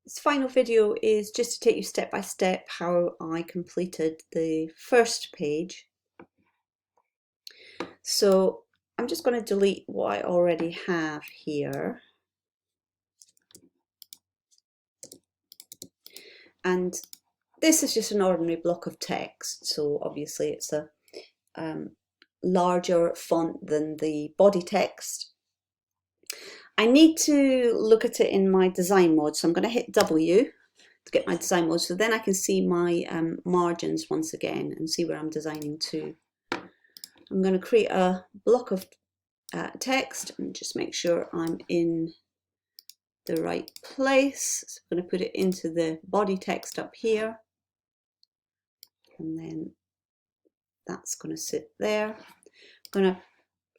This final video is just to take you step by step how I completed the first page. So I'm just going to delete what I already have here. And this is just an ordinary block of text, so obviously it's a larger font than the body text. I need to look at it in my design mode, so I'm going to hit W to get my design mode, so then I can see my margins once again and see where I'm designing to. I'm going to create a block of text and just make sure I'm in the right place. So I'm going to put it into the body text up here, and then that's going to sit there. I'm going to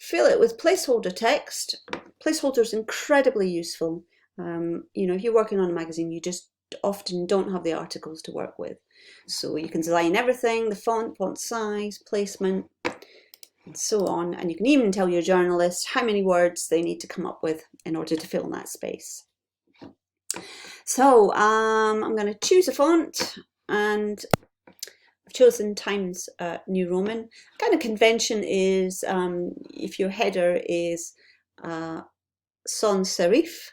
fill it with placeholder text. Placeholder is incredibly useful. You know, if you're working on a magazine, you just often don't have the articles to work with. So you can design everything, the font size, placement, and so on. And you can even tell your journalist how many words they need to come up with in order to fill in that space. So I'm going to choose a font, and I've chosen Times New Roman. Kind of convention is if your header is sans serif,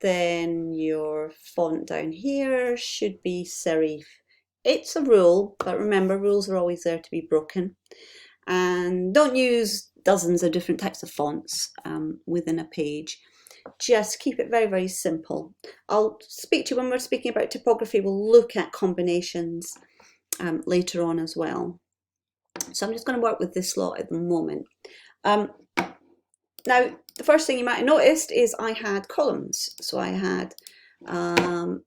then your font down here should be serif. It's a rule, but remember, rules are always there to be broken. And don't use dozens of different types of fonts within a page. Just keep it very, very simple. I'll speak to you when we're speaking about typography. We'll look at combinations later on as well. So I'm just going to work with this lot at the moment. Now, the first thing you might have noticed is I had columns. So I had, at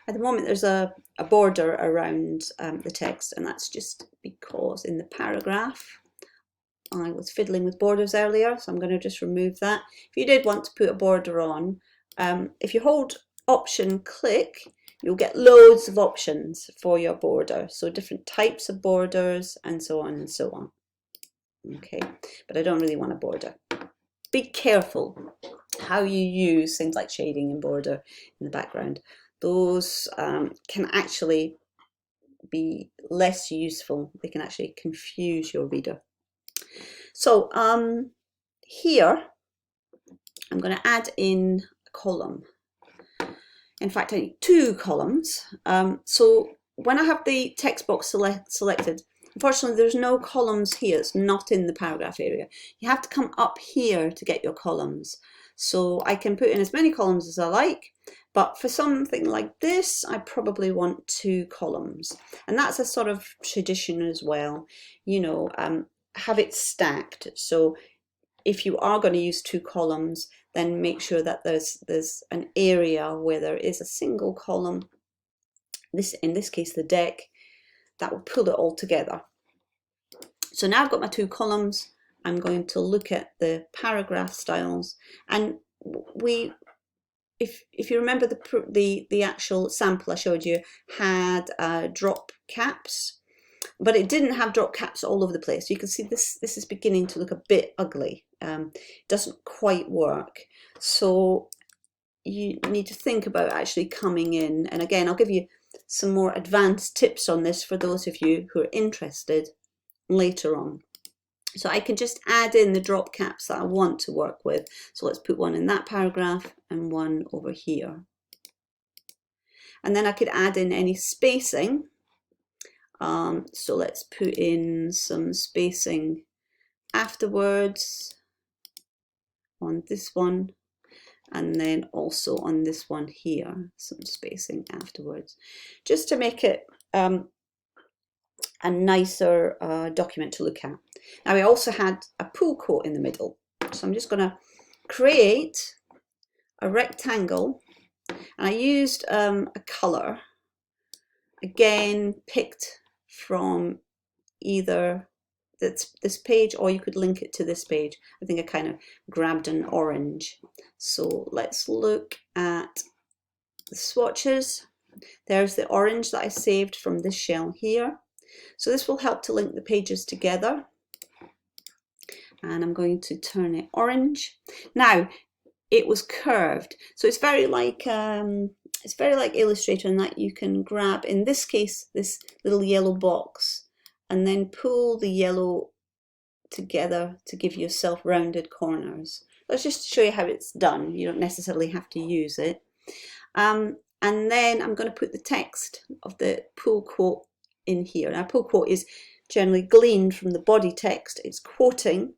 the moment there's a border around the text, and that's just because in the paragraph I was fiddling with borders earlier, so I'm going to just remove that. If you did want to put a border on, if you hold Option click, you'll get loads of options for your border, so different types of borders and so on and so on. Okay, but I don't really want a border. Be careful how you use things like shading and border in the background. Those can actually be less useful. They can actually confuse your reader. So here I'm going to add in a column. In fact, I need two columns. So when I have the text box selected, unfortunately there's no columns here. It's not in the paragraph area. You have to come up here to get your columns. So I can put in as many columns as I like, but for something like this, I probably want two columns. And that's a sort of tradition as well, you know, have it stacked. So if you are going to use two columns, then make sure that there's an area where there is a single column, in this case the deck, that will pull it all together. So now I've got my two columns. I'm going to look at the paragraph styles, and if you remember the actual sample I showed you had drop caps, but it didn't have drop caps all over the place. You can see this is beginning to look a bit ugly. It doesn't quite work. So you need to think about actually coming in, and again I'll give you some more advanced tips on this for those of you who are interested later on. So I can just add in the drop caps that I want to work with. So let's put one in that paragraph and one over here. And then I could add in any spacing. So let's put in some spacing afterwards on this one, and then also on this one here, some spacing afterwards, just to make it a nicer document to look at. Now we also had a pull quote in the middle, so I'm just going to create a rectangle, and I used a colour, again picked from either this page, or you could link it to this page. I think I kind of grabbed an orange. So let's look at the swatches. There's the orange that I saved from this shell here. So this will help to link the pages together. And I'm going to turn it orange. Now, it was curved. So it's very like Illustrator in that you can grab, in this case, this little yellow box and then pull the yellow together to give yourself rounded corners. Let's just show you how it's done. You don't necessarily have to use it. And then I'm going to put the text of the pull quote in here. Now, pull quote is generally gleaned from the body text. It's quoting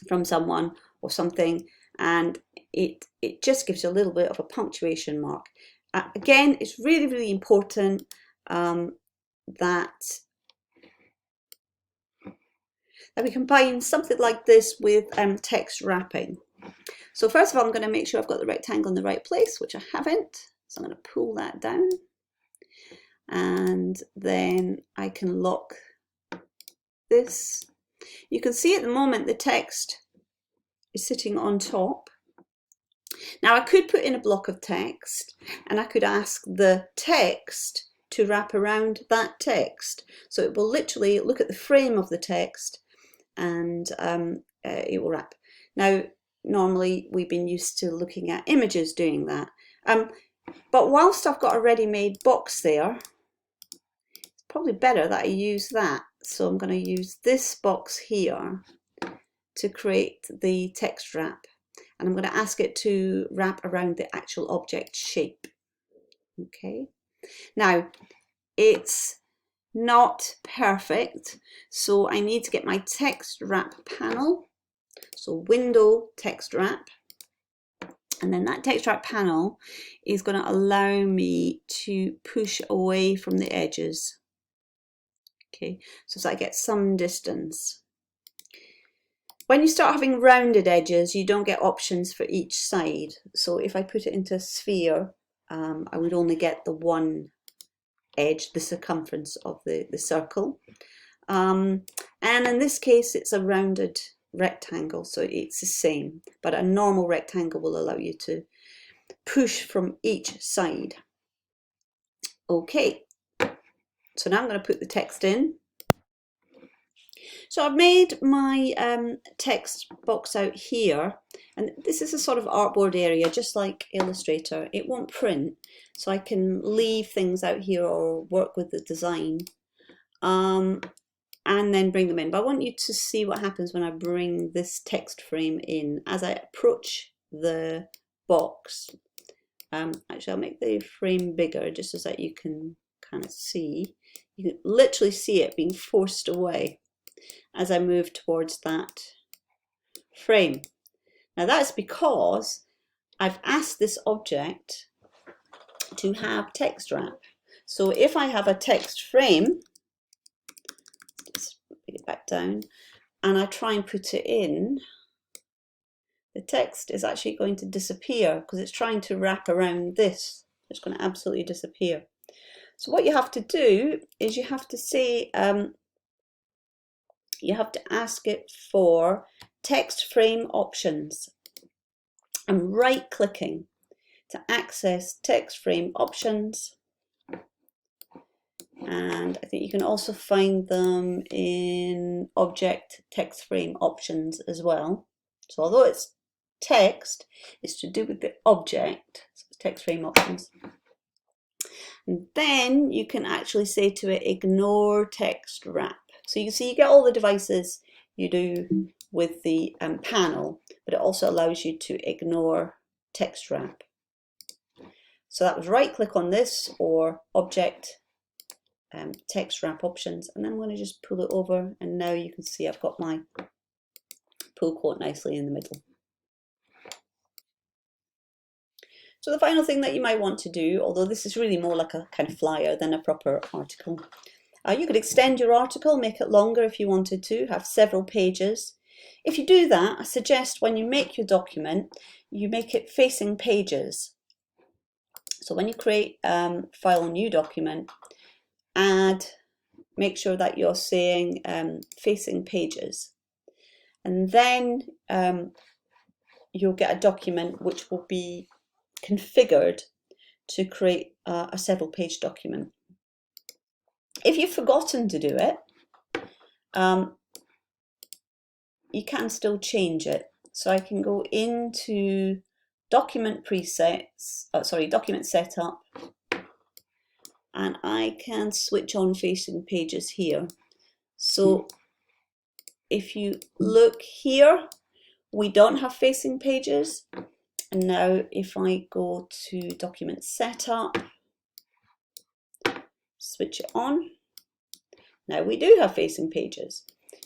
from someone or something, and it just gives you a little bit of a punctuation mark. Again, it's really, really important that we combine something like this with text wrapping. So first of all, I'm going to make sure I've got the rectangle in the right place, which I haven't. So I'm going to pull that down, and then I can lock this. You can see at the moment the text is sitting on top. Now I could put in a block of text and I could ask the text to wrap around that text. So it will literally look at the frame of the text and it will wrap. Now normally we've been used to looking at images doing that. But whilst I've got a ready-made box there, it's probably better that I use that. So I'm going to use this box here to create the text wrap, and I'm going to ask it to wrap around the actual object shape. Okay, now it's not perfect, so I need to get my text wrap panel. So window, text wrap, and then that text wrap panel is going to allow me to push away from the edges. Okay, so I get some distance. When you start having rounded edges, you don't get options for each side. So if I put it into a sphere, I would only get the one edge, the circumference of the circle. And in this case, it's a rounded rectangle, so it's the same. But a normal rectangle will allow you to push from each side. Okay, so now I'm going to put the text in. So I've made my text box out here, and this is a sort of artboard area, just like Illustrator. It won't print, so I can leave things out here or work with the design and then bring them in. But I want you to see what happens when I bring this text frame in. As I approach the box, actually I'll make the frame bigger just so that you can kind of see. You can literally see it being forced away as I move towards that frame. Now that's because I've asked this object to have text wrap. So if I have a text frame, just bring it back down, and I try and put it in, the text is actually going to disappear because it's trying to wrap around this. It's going to absolutely disappear. So what you have to do is you have to say, you have to ask it for text frame options. I'm right clicking to access text frame options, and I think you can also find them in object text frame options as well. So although it's text, it's to do with the object, so it's text frame options. And then you can actually say to it, ignore text wrap. So you see, you get all the devices you do with the panel, but it also allows you to ignore text wrap. So that was right click on this, or object text wrap options, and then I'm going to just pull it over, and now you can see I've got my pull quote nicely in the middle. So the final thing that you might want to do, although this is really more like a kind of flyer than a proper article, you could extend your article, make it longer if you wanted to, have several pages. If you do that, I suggest when you make your document, you make it facing pages. So when you create file new document, make sure that you're saying facing pages. And then you'll get a document which will be configured to create a several page document. If you've forgotten to do it, you can still change it. So I can go into document presets, document setup, and I can switch on facing pages here. So if you look here, we don't have facing pages. And now if I go to document setup, switch it on, now we do have facing pages.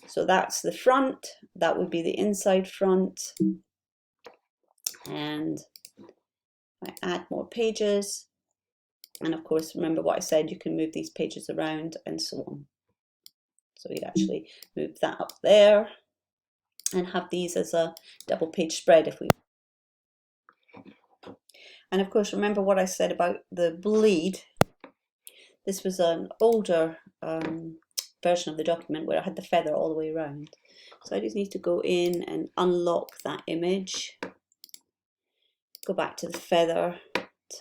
So that's the front, that would be the inside front. And I add more pages. And of course, remember what I said, you can move these pages around and so on. So we'd actually move that up there and have these as a double page spread if we. And of course, remember what I said about the bleed. This was an older version of the document where I had the feather all the way around. So I just need to go in and unlock that image, go back to the feather,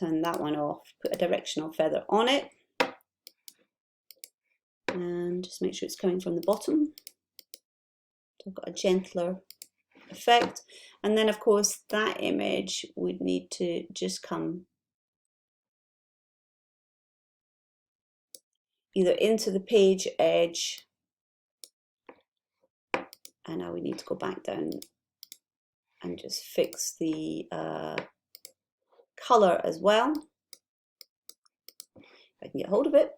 turn that one off, put a directional feather on it, and just make sure it's coming from the bottom. So I've got a gentler effect. And then of course that image would need to just come either into the page edge, and now we need to go back down and just fix the color as well. If I can get hold of it.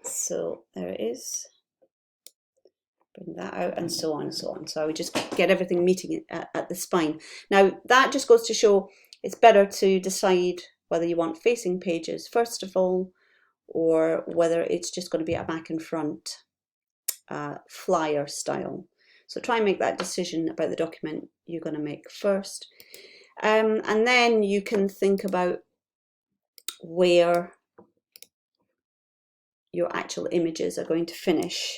So there it is. Bring that out and so on and so on. So I would just get everything meeting at the spine. Now that just goes to show it's better to decide whether you want facing pages first of all, or whether it's just going to be a back and front flyer style. So try and make that decision about the document you're going to make first. And then you can think about where your actual images are going to finish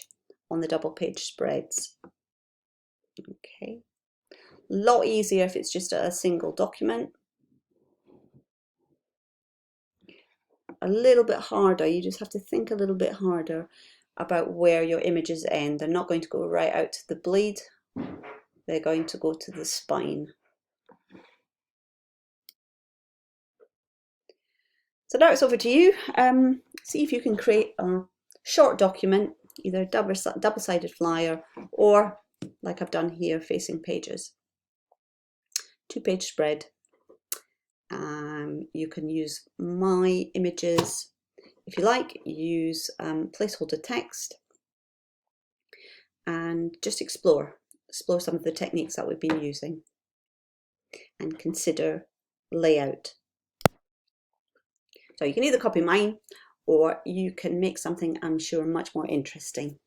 on the double page spreads. Okay, a lot easier if it's just a single document. A little bit harder, you just have to think a little bit harder about where your images end. They're not going to go right out to the bleed, they're going to go to the spine. So now it's over to you. See if you can create a short document, either double-sided flyer or, like I've done here, facing pages. 2-page spread. You can use my images. If you like, use placeholder text and just explore some of the techniques that we've been using and consider layout. So you can either copy mine or you can make something I'm sure much more interesting.